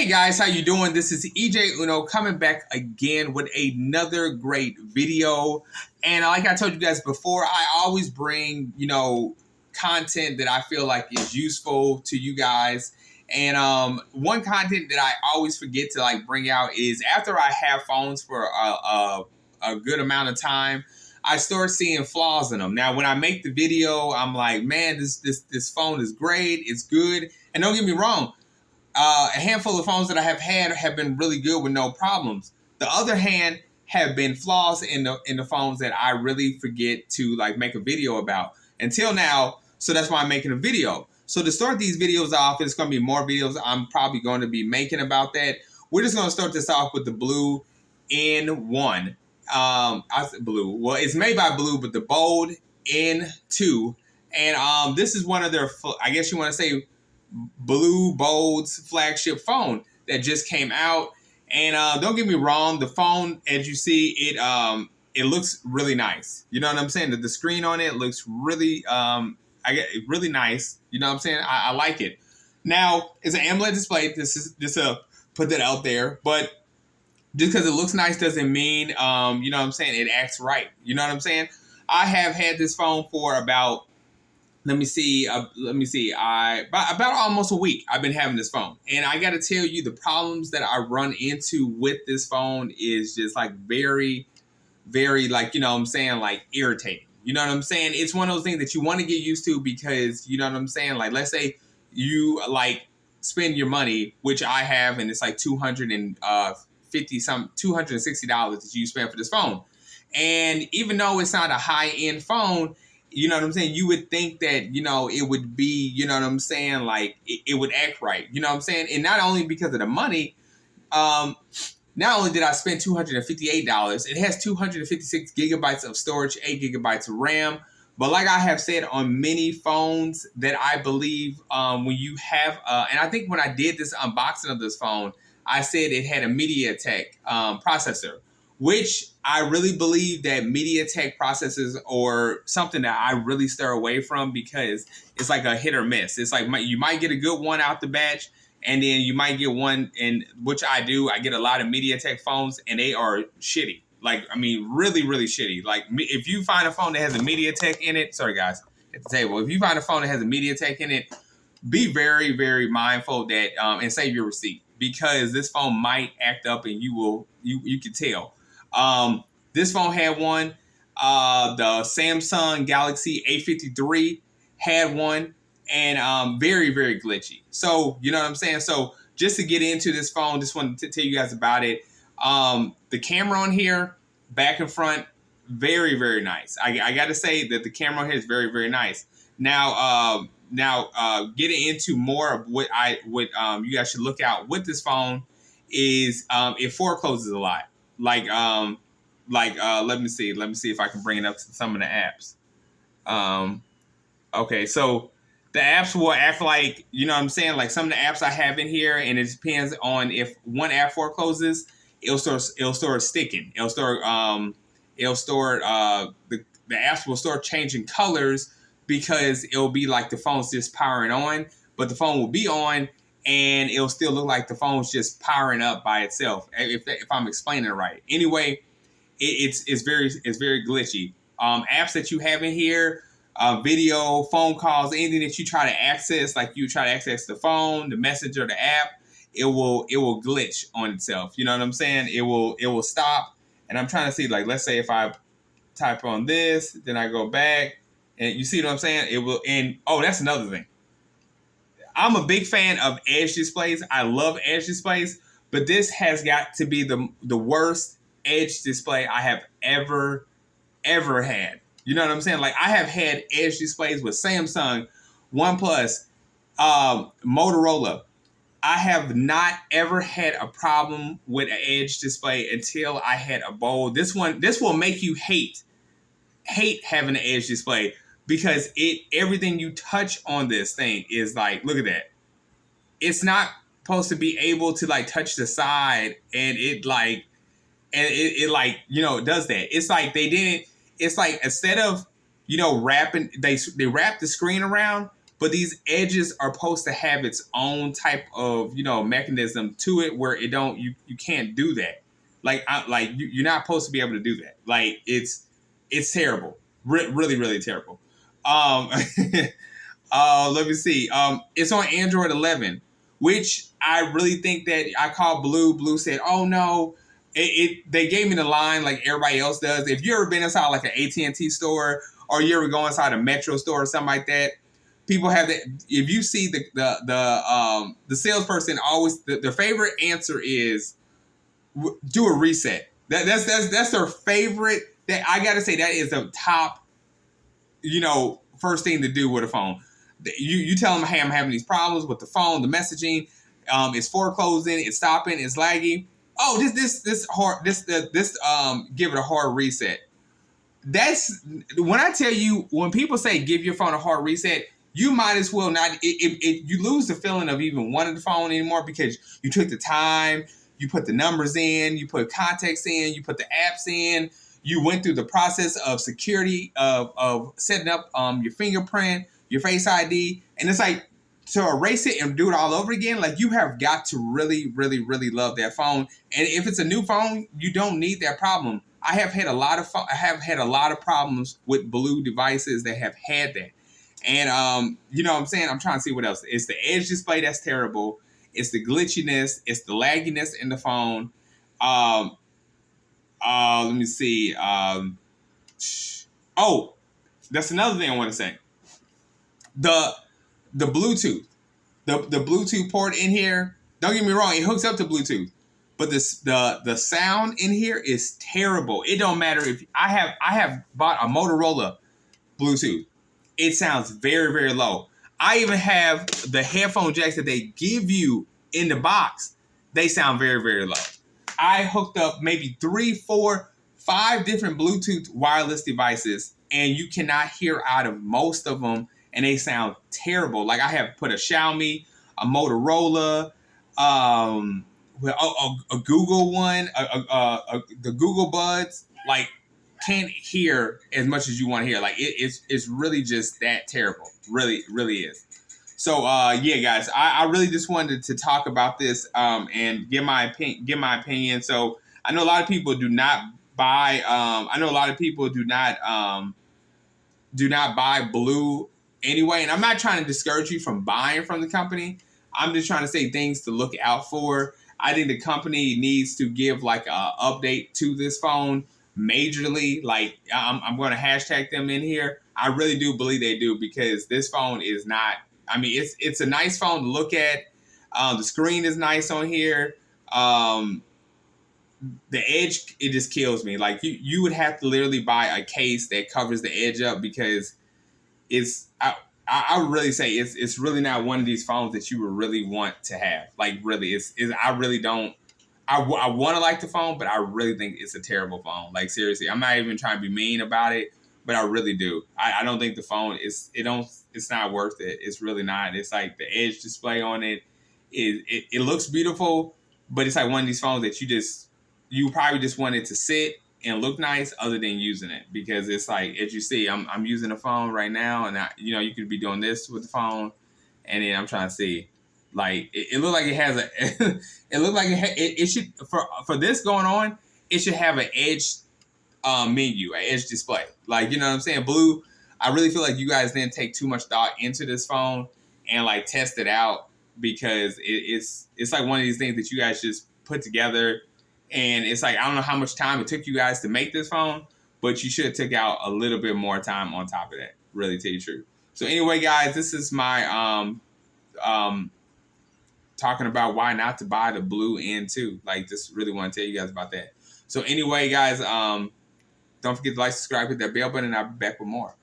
Hey guys, how you doing? This is EJ Uno coming back again with another great video. And like I told you guys before, I always bring, content that I feel like is useful to you guys. And one content that I always forget to bring out is after I have phones for a good amount of time, I start seeing flaws in them. Now, when I make the video, I'm like, man, this phone is great, it's good. And don't get me wrong, a handful of phones that I have had have been really good with no problems. The other hand have been flaws in the phones that I really forget to make a video about until now. So that's why I'm making a video. So to start these videos off, it's going to be more videos I'm probably going to be making about that. We're just going to start this off with the Blu N1. I said Blu. Well, it's made by Blu, but the Bold N2. And this is one of their, I guess you want to say, Blu Bold's flagship phone that just came out. And don't get me wrong, the phone, as you see, it looks really nice. You know what I'm saying? The screen on it looks really really nice. You know what I'm saying? I like it. Now, it's an AMOLED display. This is just put that out there, but just because it looks nice doesn't mean you know what I'm saying, it acts right. You know what I'm saying? I have had this phone for about about almost a week. I've been having this phone, and I got to tell you, the problems that I run into with this phone is just very, very you know what I'm saying, irritating. You know what I'm saying? It's one of those things that you want to get used to because you know what I'm saying. Let's say you spend your money, which I have, and it's $260 that you spend for this phone, and even though it's not a high end phone, you know what I'm saying, you would think that, it would be, you know what I'm saying, it would act right. You know what I'm saying? And not only because of the money, not only did I spend $258, it has 256 gigabytes of storage, 8 gigabytes of RAM. But like I have said on many phones that I believe when you have, and I think when I did this unboxing of this phone, I said it had a MediaTek processor, which I really believe that MediaTek processors are something that I really steer away from because it's like a hit or miss. It's you might get a good one out the batch, and then you might get one, and which I do. I get a lot of MediaTek phones, and they are shitty. Really, really shitty. If you find a phone that has a MediaTek in it, sorry guys, at the table. If you find a phone that has a MediaTek in it, be very, very mindful that and save your receipt because this phone might act up, and you can tell. This phone had one. The Samsung Galaxy A53 had one, and very, very glitchy. So, you know what I'm saying? So, just to get into this phone, just wanted to tell you guys about it. The camera on here, back and front, very, very nice. I got to say that the camera on here is very, very nice. Now, getting into more of what you guys should look out with this phone is it forecloses a lot. Let me see if I can bring it up to some of the apps. Okay, so the apps will act like, you know what I'm saying, some of the apps I have in here, and it depends on if one app forecloses, it'll start sticking. The apps will start changing colors because it'll be like the phone's just powering on, but the phone will be on, and it'll still look like the phone's just powering up by itself. If I'm explaining it right. Anyway, it's very glitchy. Apps that you have in here, video, phone calls, anything that you try to access, you try to access the phone, the messenger, the app, it will glitch on itself. You know what I'm saying? It will stop. And I'm trying to see, let's say if I type on this, then I go back, and you see what I'm saying? It will. And that's another thing. I'm a big fan of edge displays. I love edge displays, but this has got to be the worst edge display I have ever had. You know what I'm saying? I have had edge displays with Samsung, OnePlus, Motorola. I have not ever had a problem with an edge display until I had a Bold. This will make you hate having an edge display because everything you touch on this thing is look at that. It's not supposed to be able to touch the side, and it does that. It's they didn't. It's instead of wrapping, they wrap the screen around, but these edges are supposed to have its own type of, you know, mechanism to it where it don't, you can't do that. Like, you're not supposed to be able to do that. Like, it's terrible. Really, really terrible. Um, let me see. It's on Android 11, which I really think that I called Blue. Blue said, "Oh no." They gave me the line like everybody else does. If you ever been inside like an AT&T store, or you ever go inside a Metro store or something like that, people have that. If you see the salesperson always, their favorite answer is do a reset. That's their favorite. That I gotta say, that is the top, you know, first thing to do with a phone. You tell them, hey, I'm having these problems with the phone, the messaging, it's foreclosing, it's stopping, it's laggy. Oh, give it a hard reset. That's when I tell you, when people say give your phone a hard reset, you might as well not. You lose the feeling of even wanting the phone anymore, because you took the time, you put the numbers in, you put context in, you put the apps in, you went through the process of security of setting up your fingerprint, your Face ID, and it's like, to erase it and do it all over again. Like, you have got to really, really, really love that phone. And if it's a new phone, you don't need that problem. I have had a lot of problems with Blue devices that have had that. And you know what I'm saying? I'm trying to see what else. It's the edge display that's terrible. It's the glitchiness. It's the lagginess in the phone. Let me see. Oh, that's another thing I want to say. The Bluetooth. The Bluetooth port in here, don't get me wrong, it hooks up to Bluetooth. But the sound in here is terrible. It don't matter if I have bought a Motorola Bluetooth. It sounds very, very low. I even have the headphone jacks that they give you in the box. They sound very, very low. I hooked up maybe 3, 4, 5 different Bluetooth wireless devices, and you cannot hear out of most of them, and they sound terrible. Like, I have put a Xiaomi, a Motorola, a Google one, the Google Buds. Like, can't hear as much as you want to hear. Like, it's really just that terrible. Really, really is. So yeah, guys, I really just wanted to talk about this and give my opinion. So I know a lot of people do not buy. I know a lot of people do not buy Blue anyway. And I'm not trying to discourage you from buying from the company. I'm just trying to say things to look out for. I think the company needs to give like a update to this phone majorly. Like, I'm going to hashtag them in here. I really do believe they do, because this phone is not. I mean, it's a nice phone to look at. The screen is nice on here. The edge, it just kills me. Like, you would have to literally buy a case that covers the edge up, because it's I would really say it's really not one of these phones that you would really want to have. Like, really, I really don't. I want to like the phone, but I really think it's a terrible phone. Like, seriously, I'm not even trying to be mean about it, but I really do. I don't think the phone it's not worth it. It's really not. It's like the edge display on it. It looks beautiful, but it's like one of these phones that you probably just want it to sit and look nice, other than using it, because it's like, as you see, I'm using a phone right now, and you could be doing this with the phone, and then I'm trying to see, like, it looked like it has a it looked like it should, for this going on, it should have an edge menu, an edge display. Like, you know what I'm saying? Blue, I really feel like you guys didn't take too much thought into this phone and like test it out, because it's like one of these things that you guys just put together. And it's like, I don't know how much time it took you guys to make this phone, but you should have took out a little bit more time on top of that, really, to tell you the truth. So anyway, guys, this is my talking about why not to buy the Blue N2. Like, just really want to tell you guys about that. So anyway, guys, don't forget to like, subscribe, hit that bell button, and I'll be back with more.